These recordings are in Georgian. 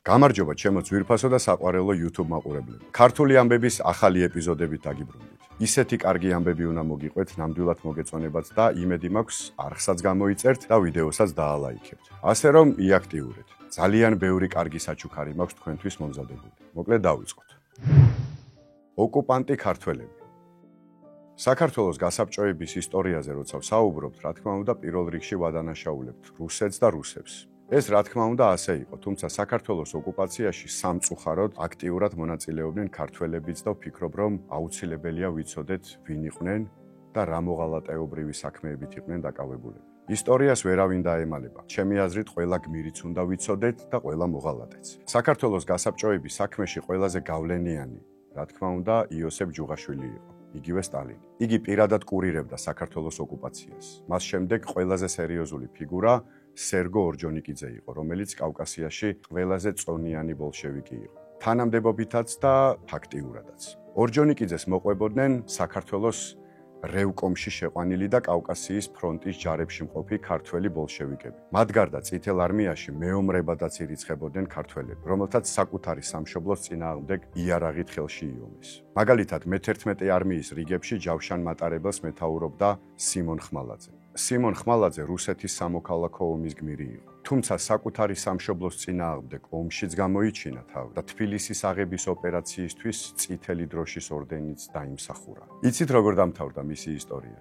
გამარჯობა ჩემო ძვირფასო და საყვარელო YouTube მაყურებლები. ქართული ამბების ახალი ეპიზოდებით დაგიბრუნდით. ისეთი კარგი ამბები უნდა მოგიყვეთ, ნამდვილად მოგეწონებათ და იმედი მაქვს არხსაც გამოიწერთ და ვიდეოსაც დაალაიქებთ. ასე რომ იაქტიურეთ. ძალიან ბევრი კარგი საჩუქარი მაქვს თქვენთვის მომზადებული. მოკლედ დავიწყოთ. ოკუპანტი ქართველები. საქართველოს გასაბჭოების ისტორიაზე როცა ვსაუბრობთ, რა თქმა უნდა, პირველ რიგში ვადანაშაულებთ რუსეთს და რუსებს. ეს რა თქმა უნდა ასე იყო, თუმცა საქართველოს ოკუპაციაში სამწუხაროდ აქტიურად მონაწილეობდნენ ქართველებიც და ვფიქრობ, რომ აუცილებელია ვიცოდეთ ვინ იყვნენ და რა მოღალატეობრივი საქმეებით იყვნენ დაკავებულები. ისტორიას ვერავინ დაემალება. ჩემი აზრით, ყველა გმირიც უნდა ვიცოდეთ და ყველა მოღალატეც. საქართველოს გასაბჭოების საქმეში ყველაზე გავლენიანი, რა თქმა უნდა, იოსებ ჯუღაშვილი იყო. იგივე სტალინი. იგი პირადად კურირებდა საქართველოს ოკუპაციას. მას შემდეგ ყველაზე სერიოზული ფიგურა სერგო ორჯონიკიძე იყო, რომელიც კავკასიაში ყველაზე წონიანი ბოლშევიკი იყო. თანამდებობითაც და ფაქტიურადაც. ორჯონიკიძეს მოყვებოდნენ საქართველოს რევკომში შეყვანილი და კავკასიის ფრონტის ჯარებში მყოფი ქართველი ბოლშევიკები. მათ გარდა წითელ არმიაში მეომრებადაც ირიცხებოდნენ ქართველები, რომელთაც საკუთარი სამშობლოს წინააღმდეგ იარაღით ხელში იომეს. მაგალითად, მე-11 არმიის რიგებში ჯავშან მატარებელს მეთაურობდა სიმონ ხმალაძე. სიმონ ხმალაძე რუსეთის სამოქალაქო ომის გმირი იყო. თუმცა საკუთარი სამშობლოს წინააღმდეგ ომშიც გამოიჩინა თავი და თბილისის აღების ოპერაციისთვის წითელი დროშის ორდენიც დაიმსახურა. იცით როგორ დამთავრდა მისი ისტორია?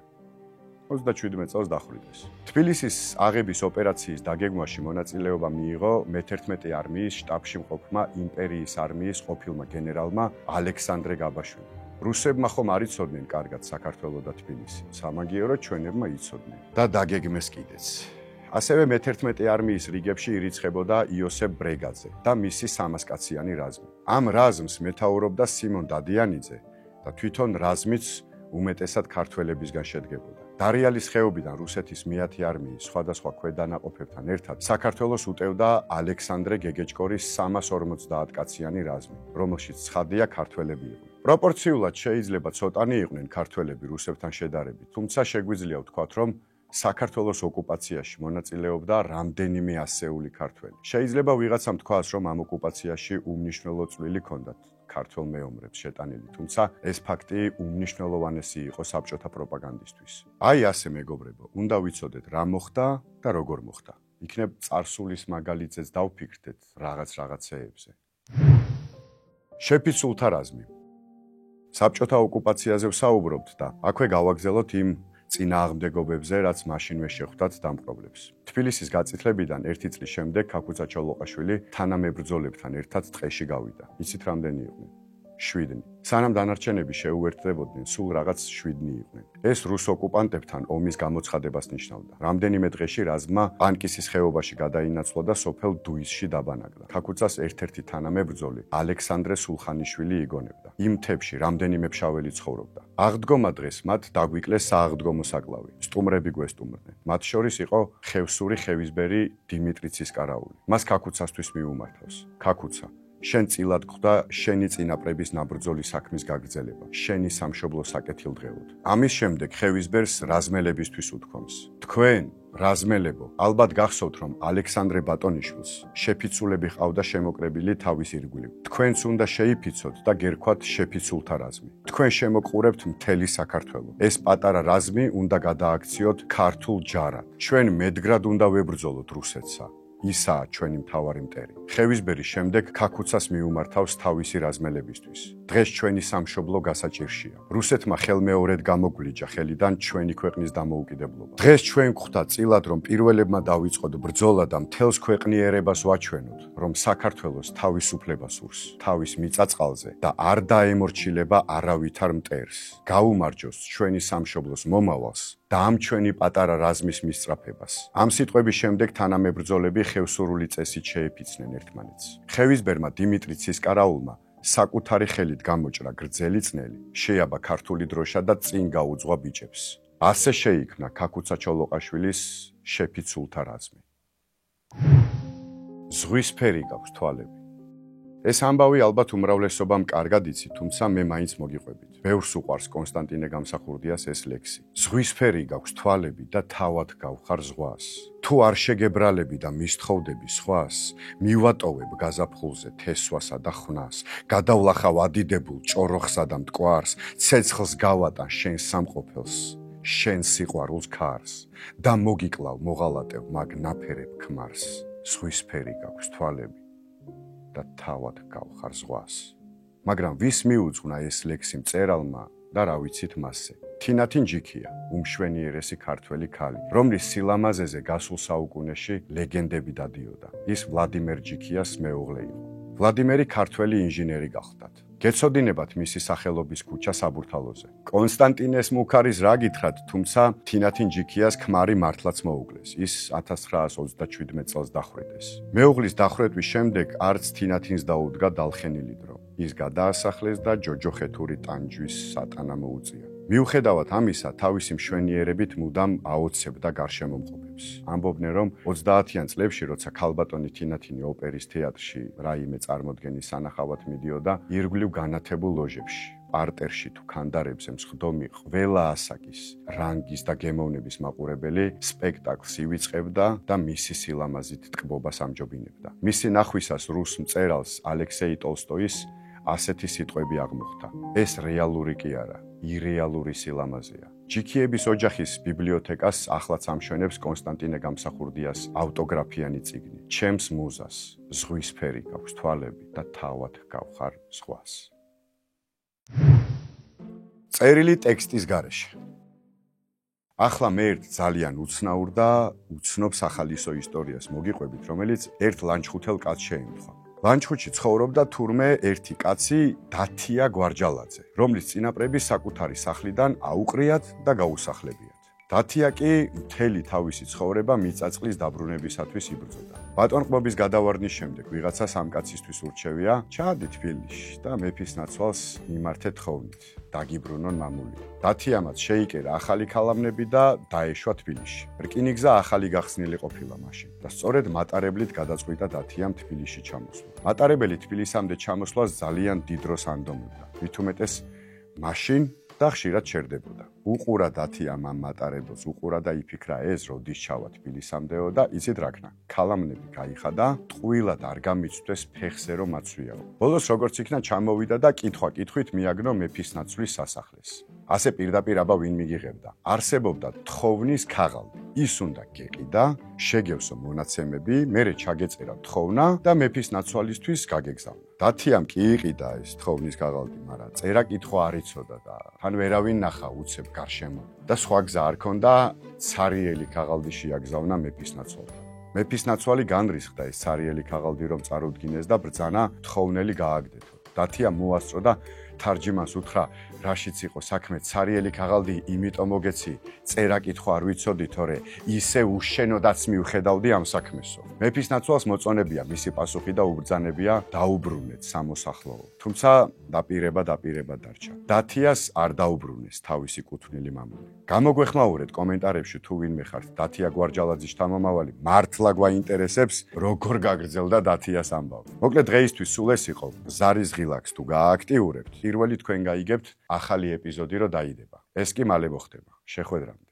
27 წელს დახვრიტეს. თბილისის აღების ოპერაციის დაგეგმვაში მონაწილეობა მიიღო მე-11 არმიის შტაბში მყოფმა იმპერიის არმიის ყოფილმა გენერალმა ალექსანდრე გაბაშვილმა. რუსებმა ხომ არ იცოდნენ კარგად საქართველო და თბილისი. სამაგიეროდ ჩვენებმა იცოდნენ და დაგეგმეს კიდეც. ასევე მე-11 არმიის რიგებში ირიცხებოდა იოსებ ბრეგაძე და მისი 300 კაციანი რაზმი. ამ რაზმს მეთაურობდა სიმონ დადიანიძე და თვითონ რაზმიც უმეტესად ქართველებისგან შედგებოდა. დარიალის ხეობიდან რუსეთის მე-10 არმიის სხვადასხვა ქვედანაყოფებთან ერთად საქართველოს უტევდა ალექსანდრე გეგეჭკორის 350 კაციანი რაზმი, რომელშიც ცხადია ქართველები იყვნენ. პროპორციულად შეიძლება ცოტანი იყვნენ ქართველები რუსებთან შედარებით, თუმცა შეგვიძლია ვთქვათ, რომ საქართველოს ოკუპაციაში მონაწილეობდა რამდენიმე ასეული ქართველი. შეიძლება ვიღაცამ თქვას, რომ ამ ოკუპაციაში უმნიშვნელო წვლილი ჰქონდათ ქართველ მეომრებს შეტანილი, თუმცა ეს ფაქტი უმნიშვნელოვანესი იყო საბჭოთა პროპაგანდისთვის. აი ასე მეგობრებო, უნდა ვიცოდეთ რა მოხდა და როგორ მოხდა. იქნებ წარსულის მაგალითზეც დავფიქრდეთ რაღაცეებზე. შეფიცულთა რაზმი. საბჭოთა ოკუპაციაზე ვსაუბრობთ და აქვე გავაგზავნოთ იმ წინააღმდეგობებზე, რაც მაშინვე შეხვდათ დამპყრობლებს. თბილისის გაწითლებიდან 1 წლის შემდეგ ქაქუცა ჩოლოყაშვილი თანამებრძოლებთან ერთად ტყეში გავიდა. იცით რამდენი იყვნენ? 7. სანამ დანარჩენები შეუერთდებოდნენ, სულ რაღაც 7 იყვნენ. ეს რუს ოკუპანტებთან ომის გამოცხადებას ნიშნავდა. რამდენიმე დღეში რაზმმა პანკისის ხეობაში გადაინაცვლა და სოფელ დუისში დაბანაკდა. ქაქუცას ერთ-ერთი თანამებრძოლი ალექსანდრე სულხანიშვილი იგონებდა. იმ მთებში რამდენიმე ფშაველი ცხოვრობდა. აღდგომა დღეს მათ დაგვიკლეს სააღდგომო საკლავი. სტუმრები გვესტუმრდნენ. მათ შორის იყო ხევსური ხევისბერი დიმიტრი ცისკარაული. მას ქაქუცასთვის მიუმართავს. ქაქუცა, შენ წილად ხვდა შენი წინაპრების ნაბრძოლის საქმის გაგრძელება, შენი სამშობლო საკეთილდღეოდ. ამის შემდეგ ხევისბერს რაზმელებისთვის უთქვამს. თქვენ, რაზმელებო, ალბათ გახსოვთ, რომ ალექსანდრე ბატონიშვილს შეფიცულები ყავდა შემოკრებილი თავის ირგვლივ. თქვენც უნდა შეიფიცოთ და გერქვათ შეფიცულთა რაზმი. თქვენ შემოყურებთ მთელი საქართველო. ეს პატარა რაზმი უნდა გადააქციოთ ქართულ ჯარად. ჩვენ მედგრად უნდა ვებრძოლოთ რუსეთსა. ისაა ჩვენი მთავარი მტერი. ხევისბერი შემდეგ ქაქუცას მიუმართავს თავისი რაზმელებისთვის. დღეს ჩვენი სამშობლო გასაჭირშია. რუსეთმა ხელმეორედ გამოგვლიჯა ხელიდან ჩვენი ქვეყნის დამოუკიდებლობა. დღეს ჩვენ გვხვდა წილად, რომ პირველებმა დავიწყოთ ბრძოლა და მთელს ქვეყნიერებას ვაჩვენოთ, რომ საქართველოს თავისუფლება სურს, თავის მიწა-წყალზე და არ დაემორჩილება არავითარ მტერს. გაუმარჯოს ჩვენი სამშობლოს მომავალს და ამ ჩვენი პატარა რაზმის მისწრაფებას. ამ სიტყვების შემდეგ თანამებრძოლები ხევსურული წესით შეეფიცნენ ერთმანეთს. ხევისბერმა დიმიტრი ცისკარაულმა საკუთარი ხელით გამოჭრა გრძელი წნელი, შეაბა ქართული დროშა და წინ გაუძღვა ბიჭებს. ასე შეიქმნა ქაქუცა ჩოლოყაშვილის შეფიცულთა რაზმი. ზღვისფერი გაქვს თვალები. ეს ამბავი ალბათ უმრავლესობამ კარგად იცით, თუმცა მე მაინც მოგიყვებით. ბევრს უყვარს კონსტანტინე გამსახურდიას ეს ლექსი. ზღვისფერი გაქვს თვალები და თავად გავხარ ზღვას. თუ არ შეგებრალები და მისთხოვდები სხვას, მივატოვებ გაზაფხულზე თესვასა და ხვნას, გადავლახავ ადიდებულ ჭოროხსა და მტკვარს, ცეცხლს გავატან შენ სამყოფელს, შენ სიყვარულს ქარს და მოგიკლავ მოღალატებ მაგ ნაფერებ ქმარს. ზღვისფერი გაქვს თვალები და თავად გავხარ ზღვას. მაგრამ ვის მიუძღვნა ეს ლექსი მწერალმა და რა ვიცით მასზე? თინათინ ჯიქია, უმშვენიერესი ქართველი ქალი, რომლის სილამაზეზე გასულ საუკუნეში ლეგენდები დადიოდა. ის ვლადიმერ ჯიქიას მეუღლე იყო. ვლადიმერი ქართველი ინჟინერი გახლდათ. გეცოდინებათ მისი სახელობის ქუჩა საბურთალოზე. კონსტანტინეს მუქარის რა გითხრათ, თუმცა თინათინ ჯიქიას ქმარი მართლაც მოუკლეს. ის 1937 წელს დახვრიტეს. მეუღლის დახვრეტვის შემდეგ არც თინათინს დაუდგა დალხენილი დრო. ის გადაასახლეს და ჯოჯოხეთური ტანჯვის სატანა მოუწია. მიუხედავად ამისა, თავისი მშვენიერებით მუდამ აოცებდა გარშემომყოფებს. ამბობდნენ, რომ 30-იან წლებში, როცა ქალბატონი თინათინი ოპერის თეატრში რაიმე წარმოდგენის სანახავად მიდიოდა, ირგვლივ განათებულ ლოჟებში, პარტერში თუ ქანდარებზე მსხდომი ყველა ასაკის, რანგის და გემოვნების მაყურებელი სპექტაკლს ივიწყებდა და მისი სილამაზით ტკბობას ამჯობინებდა. მისი ნახვისას რუს მწერალს ალექსეი ტოლსტოის ასეთი სიტყვები აღმოხდა. ეს რეალური კი არა, ირეალური სილამაზეა. ჯიქიების ოჯახის ბიბლიოთეკას ახლაც ამშვენებს კონსტანტინე გამსახურდიას ავტოგრაფიანი წიგნი. ჩემს მუზას, ზღვისფერი გაქვს თვალები და თავად გავხარ ზღვას. წერილი ტექსტის გარეშე. ახლა მე ერთ ძალიან უცნაურ და უცნობ სახალისო ისტორიას მოგიყვებით, რომელიც ერთ ლანჩხუთელ კაცს შეემთხვა. ლანჩხუთში ცხოვრობდა თურმე ერთი კაცი დათია გვარჯალაძე, რომლის წინაპრები საკუთარი სახლიდან აუყრიათ და გაუსახლებიათ. დათია კი მთელი თავისი ცხოვრება მიწაწყლის დაბრუნებისათვის იბრძოდა. ბატონყმობის გადავარდნის შემდეგ ვიღაცას ამ კაცისთვის ურჩევია, ჩადი თბილისში და მეფის ნაცვალს მიმართეთ თხოვნით, დაგიბრუნონ მამული. დათიამაც შეიკერა ახალი ქალამნები და დაეშვა თბილისში. რკინიგზა ახალი გახსნილი ყოფილა მაშინ და სწორედ მატარებლით გადაწყვიტა დათიამ თბილისში ჩამოსვლა. მატარებელი თბილისამდე ჩამოსვლას ძალიან დიდ დროს ანდომებდა. მით უმეტეს მაშინ და ხშირად ჩერდებოდა. უყურა დათიამ ამ მატარებელს, უყურა და იფიქრა ეს როდის ჩავა თბილისამდეო და იცით რა ქნა. ქალამნები გაიხადა, ტყუილად არ გამიცვდეს ფეხზე რომ აცვიაო. ბოლოს როგორც იქნა ჩამოვიდა და კითხვა-კითხვით მიაგნო მეფის ნაცვლის სასახლეს. ასე პირდაპირ აბა ვინ მიგიღებდა? არსებობდა თხოვნის ქაღალდი. ის უნდა გეყიდა, შეგევსო მონაცემები, მერე ჩაგეწერა თხოვნა და მეფის ნაცვალისთვის გაგეგზავნა. დათიამ კი იყიდა ეს თხოვნის ქაღალდი, მაგრამ წერა-კითხვა არ იცოდა და თან ვერავინ ნახა უცებ გარშემო და სხვა გზა არ ქონდა, ცარიელი ქაღალდი შეაგზავნა მეფის ნაცვალთან. მეფის ნაცვალი განრისხდა ეს ცარიელი ქაღალდი რომ წარუდგინეს და ბრძანა თხოვნელი გააგდეთო. დათიამ მოასწრო და თარჯიმანს უთხრა, რაშიც იყო საქმე, ცარიელი ქაღალდი იმიტომ მოგეცი, წერა-კითხვა არ ვიცოდი, თორე ისე უშენოდაც მივხედავდი ამ საქმესო. მეფის ნაცვალს მოწონებია მისი პასუხი და უბრძანებია დაუბრუნეთ სამოსახლოო. თუმცა დაპირება დარჩა. დათიას არ დაუბრუნეს თავისი კუთვნილი მამული. გამოგვეხმაურეთ კომენტარებში თუ ვინმე ხართ დათია გვარჯალაძის შთამომავალი, მართლა გვაინტერესებს როგორ გაგრძელდა დათიას ამბავი. მოკლედ დღეისთვის სულ ეს იყო. ზარის ღილაკს თუ გააქტიურებთ, პირველი თქვენ გაიგებთ ახალი ეპიზოდი რო დაიდება. ეს კი მალე მოხდება. შეხვედრამდე.